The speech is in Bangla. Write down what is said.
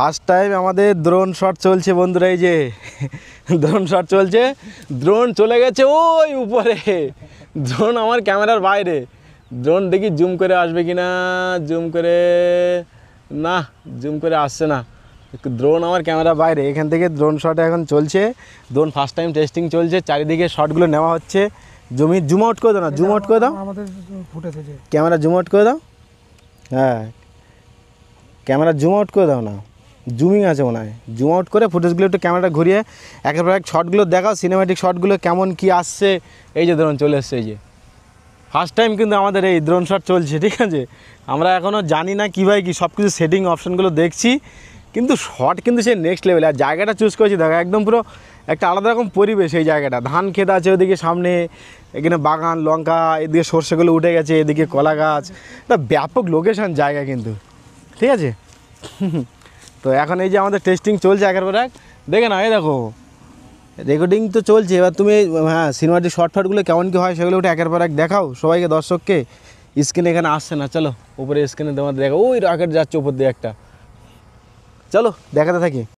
ফার্স্ট টাইম আমাদের ড্রোন শট চলছে বন্ধুরা, এই যে ড্রোন শট চলছে। ড্রোন চলে গেছে ওই উপরে, ড্রোন আমার ক্যামেরার বাইরে। ড্রোন দেখি জুম করে আসবে কি না, জুম করে না, জুম করে আসছে না। ড্রোন আমার ক্যামেরার বাইরে। এখান থেকে ড্রোন শট এখন চলছে, ড্রোন ফার্স্ট টাইম টেস্টিং চলছে, চারিদিকে শটগুলো নেওয়া হচ্ছে। জুম আউট করে দাও না, জুম আউট করে দাও, আমাদের ফুটেছে যে ক্যামেরা জুম আউট করে দাও। হ্যাঁ, ক্যামেরা জুম আউট করে দাও না, জুমিং আছে মনে হয়। জুম আউট করে ফুটেজগুলো একটু ক্যামেরাটা ঘুরিয়ে একের পর এক শটগুলো দেখাও, সিনেম্যাটিক শটগুলো কেমন কি আসছে। এই যে ড্রোন চলে এসছে, এই যে ফার্স্ট টাইম কিন্তু আমাদের এই ড্রোন শট চলছে, ঠিক আছে। আমরা এখনও জানি না কীভাবে কী সব কিছু সেটিং অপশানগুলো দেখছি, কিন্তু শট কিন্তু সে নেক্সট লেভেল। আর জায়গাটা চুজ করেছি দেখো, একদম পুরো একটা আলাদা রকম পরিবেশ। এই জায়গাটা ধান ক্ষেত আছে ওদিকে সামনে, এখানে বাগান লঙ্কা, এদিকে সর্ষেগুলো উঠে গেছে, এদিকে কলা গাছ। একটা ব্যাপক লোকেশান জায়গা কিন্তু, ঠিক আছে। তো এখন এই যে আমাদের টেস্টিং চলছে একের পর এক, দেখে না, এই দেখো রেকর্ডিং তো চলছে। এবার তুমি হ্যাঁ সিনেমাটিক শর্ট ফাটগুলো কেমন কী হয় সেগুলো একটু একের পর এক দেখাও সবাইকে, দর্শককে। স্ক্রিনে এখানে আসছে না, চলো উপরে স্ক্রিনে তোমাদের দেখো, ওই রকেট যাচ্ছে উপর দিয়ে একটা, চলো দেখাতে থাকি।